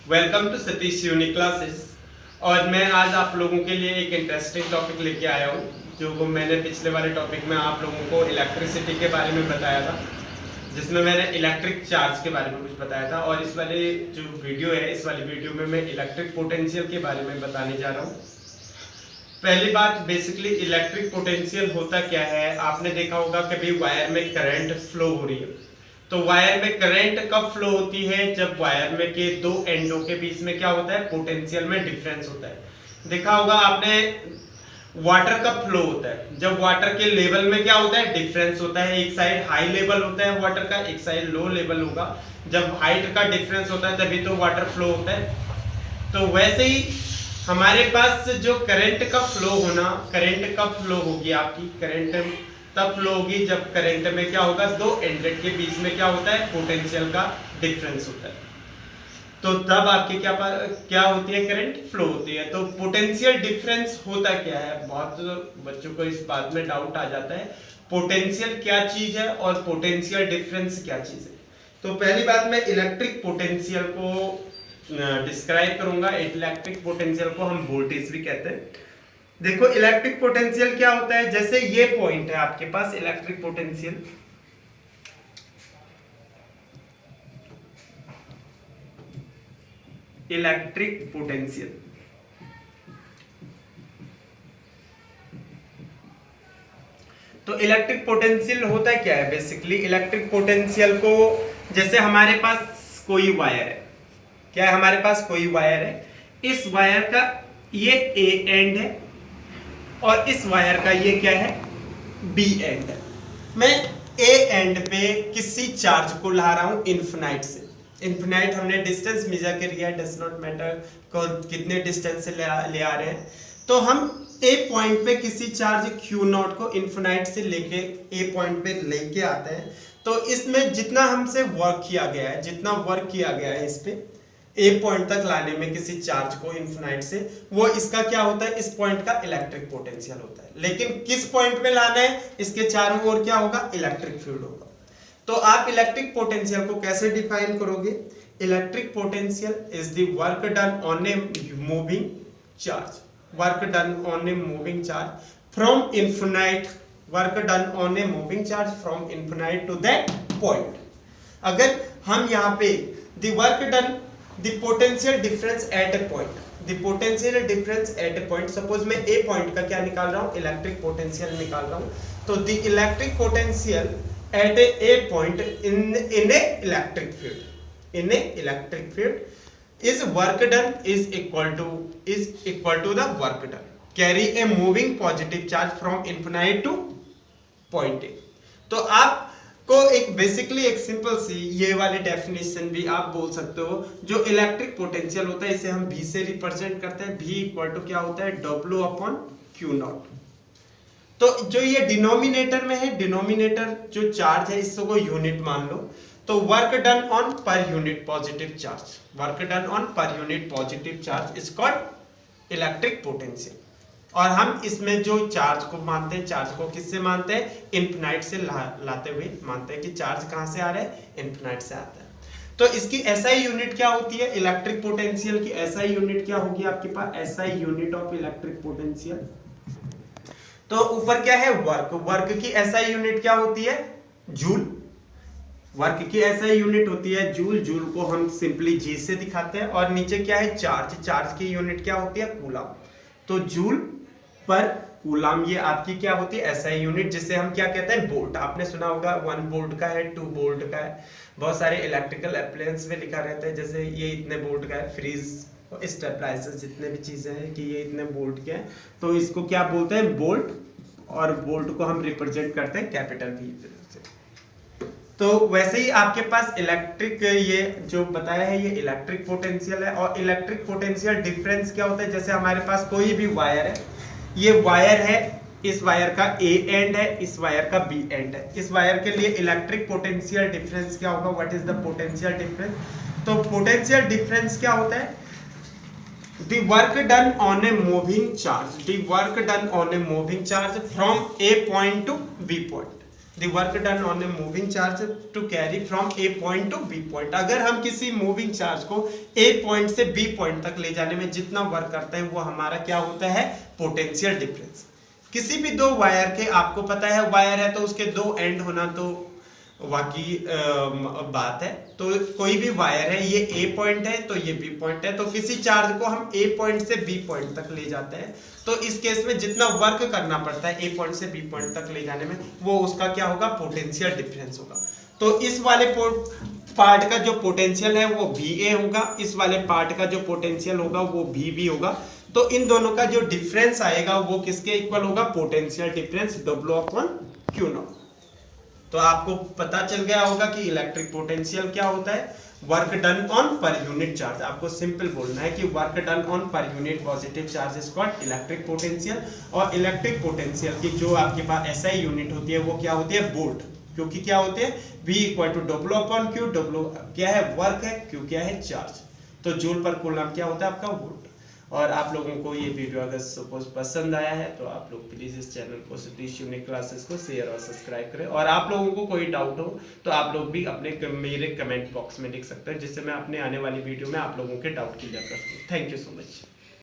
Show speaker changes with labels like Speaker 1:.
Speaker 1: Welcome to Satish Unique Classes. और मैं आज आप लोगों के लिए एक इंटरेस्टिंग टॉपिक लेके आया हूँ, जो वो मैंने पिछले वाले टॉपिक में आप लोगों को इलेक्ट्रिसिटी के बारे में बताया था, जिसमें मैंने इलेक्ट्रिक चार्ज के बारे में कुछ बताया था। और इस वाले जो वीडियो है, इस वाली वीडियो में मैं इलेक्ट्रिक पोटेंशियल के बारे में बताने जा रहा हूँ। पहली बात, बेसिकली इलेक्ट्रिक पोटेंशियल होता क्या है। आपने देखा होगा कभी वायर में करंट फ्लो हो रही है, तो वायर में करंट कब फ्लो होती है, जब वायर में के दो एंडों के बीच में क्या होता है, पोटेंशियल में डिफरेंस होता है। देखा होगा आपने वाटर कब फ्लो होता है, जब वाटर के लेवल में क्या होता है, डिफरेंस होता है। एक साइड हाई लेवल होता है वाटर का, एक साइड लो लेवल होगा। जब हाइट का डिफरेंस होता है तभी तो वाटर फ्लो होता है। तो वैसे ही हमारे पास जो करंट का फ्लो होना, करंट कब फ्लो होगी आपकी, करंट तब फ्लो होगी जब करंट में क्या होगा, दो एंडेड के बीच में क्या होता है, पोटेंशियल का डिफरेंस होता है। तो तब आपकी क्या होती है, करंट फ्लो होती है। तो पोटेंशियल डिफरेंस होता क्या है, बहुत बच्चों को इस बात में डाउट आ जाता है, पोटेंशियल क्या चीज है और पोटेंशियल डिफरेंस क्या चीज है। तो पहली बात, मैं इलेक्ट्रिक पोटेंशियल को डिस्क्राइब करूंगा। इलेक्ट्रिक पोटेंशियल को हम वोल्टेज भी कहते हैं। देखो इलेक्ट्रिक पोटेंशियल क्या होता है, जैसे ये पॉइंट है आपके पास इलेक्ट्रिक पोटेंशियल, इलेक्ट्रिक पोटेंशियल। तो इलेक्ट्रिक पोटेंशियल होता क्या है, बेसिकली इलेक्ट्रिक पोटेंशियल को, जैसे हमारे पास कोई वायर है, क्या है, हमारे पास कोई वायर है, इस वायर का ये ए एंड है और इस वायर का ये क्या है, बी एंड है। मैं ए एंड पे किसी चार्ज को ला रहा हूं इन्फिनाइट से। इन्फिनाइट हमने डिस्टेंस मेजर कर लिया, डज नॉट मैटर को कितने डिस्टेंस से ले आ रहे हैं। तो हम ए पॉइंट पे किसी चार्ज Q नॉट को इन्फिनाइट से लेके ए पॉइंट पे लेके आते हैं। तो इसमें जितना हमसे वर्क किया गया है, जितना वर्क किया गया है इस पे ए पॉइंट तक लाने में किसी चार्ज को इन्फिनाइट से, वो इसका क्या होता है, इस पॉइंट का इलेक्ट्रिक पोटेंशियल होता है। लेकिन किस पॉइंट पे लाना है, इसके चारों ओर क्या होगा, इलेक्ट्रिक फील्ड होगा। तो आप इलेक्ट्रिक पोटेंशियल को कैसे डिफाइन करोगे, electric potential is the work done on a moving charge, work done on a moving charge from infinite, work done on a moving charge from infinite to that point. अगर हम यहाँ पे the work done the potential difference at a point, the potential difference at a point, suppose मैं a point का क्या निकाल रहा हूँ, इलेक्ट्रिक पोटेंशियल निकाल रहा हूँ। तो the electric potential at a point in a electric field, in a electric field is work done is equal to the work done carry a moving positive charge from infinite to point A। तो आप को एक basically एक simple सी ये वाली definition भी आप बोल सकते हो। जो इलेक्ट्रिक पोटेंशियल होता है इसे हम V से रिप्रेजेंट करते हैं, V इक्वल टू क्या होता है, W अपॉन Q नॉट। तो जो ये डिनोमिनेटर में है, डिनोमिनेटर जो चार्ज है इसको यूनिट मान लो। तो work done on per unit positive charge, work done on per unit positive charge is called electric potential. और हम इसमें जो चार्ज को मानते हैं, चार्ज को किससे मानते हैं, इन्फिनाइट से लाते हुए मानते हैं कि चार्ज कहां से आ रहा है, इन्फिनाइट से आता है। तो इसकी एसआई यूनिट क्या होती है, इलेक्ट्रिक पोटेंशियल की एसआई यूनिट क्या होगी आपके पास, SI unit of electric potential. तो ऊपर क्या है, वर्क, वर्क की एसआई यूनिट क्या होती है, जूल, वर्क की एसआई यूनिट होती है जूल, जूल को हम सिंपली जी से दिखाते हैं। और नीचे क्या है, चार्ज, चार्ज की यूनिट क्या होती है, कूलम। तो जूल पर कूलम ये आपकी क्या होती है, एसआई यूनिट, जिसे हम क्या कहते हैं, वोल्ट। आपने सुना होगा 1 वोल्ट का है, 2 वोल्ट का है, बहुत सारे इलेक्ट्रिकल अप्लायंस में लिखा रहता है, जैसे ये इतने वोल्ट का है, फ्रीज, स्टेबलाइजर, जितने भी चीजें हैं कि ये इतने वोल्ट के हैं। तो इसको क्या बोलते हैं, वोल्ट, और वोल्ट को हम रिप्रेजेंट करते हैं कैपिटल V से। तो वैसे ही आपके पास इलेक्ट्रिक, ये जो बताया है ये इलेक्ट्रिक पोटेंशियल है। और इलेक्ट्रिक पोटेंशियल डिफरेंस क्या होता है, जैसे हमारे पास कोई भी वायर है, ये वायर है, इस वायर का ए एंड है, इस वायर का बी एंड है। इस वायर के लिए इलेक्ट्रिक पोटेंशियल डिफरेंस क्या होगा, what is the potential difference. तो पोटेंशियल डिफरेंस क्या होता है, the work done on a moving charge, the work done on a moving charge from A point to B point, the work done on a moving charge to carry from A point to B point. अगर हम किसी moving charge को A point से B point तक ले जाने में जितना वर्क करते हैं वो हमारा क्या होता है, पोटेंशियल डिफरेंस। किसी भी दो वायर के, आपको पता है वायर है तो उसके दो एंड होना तो वाकई बात है। तो कोई भी वायर है, ये ए पॉइंट है तो ये बी पॉइंट है, तो किसी चार्ज को हम ए पॉइंट से बी पॉइंट तक ले जाते हैं तो इस केस में जितना वर्क करना पड़ता है ए पॉइंट से बी पॉइंट तक ले जाने में वो उसका क्या होगा, पोटेंशियल डिफरेंस होगा। तो इस वाले पार्ट का जो पोटेंशियल है वो VA होगा, इस वाले पार्ट का जो पोटेंशियल होगा वो VB होगा। तो इन दोनों का जो डिफरेंस आएगा वो किसके इक्वल होगा, पोटेंशियल डिफरेंस W/Q0। तो आपको पता चल गया होगा कि इलेक्ट्रिक पोटेंशियल क्या होता है, work done on per unit charge. आपको सिंपल बोलना है कि work done on per unit positive charge is called electric potential. और इलेक्ट्रिक पोटेंशियल की जो आपके पास SI यूनिट होती है वो क्या होती है, वोल्ट, क्योंकि क्या होते हैं V=W/Q। W क्या है, वर्क है, Q क्या है, चार्ज। तो जूल पर कूलम क्या होता है आपका, वोल्ट। और आप लोगों को ये वीडियो अगर सपोज पसंद आया है तो आप लोग प्लीज इस चैनल को, सतीश यूनिक क्लासेस को शेयर और सब्सक्राइब करें। और आप लोगों को कोई डाउट हो तो आप लोग भी अपने मेरे कमेंट बॉक्स में लिख सकते हैं, जिससे मैं अपने आने वाली वीडियो में आप लोगों के डाउट क्लियर कर सकूं। Thank you so much.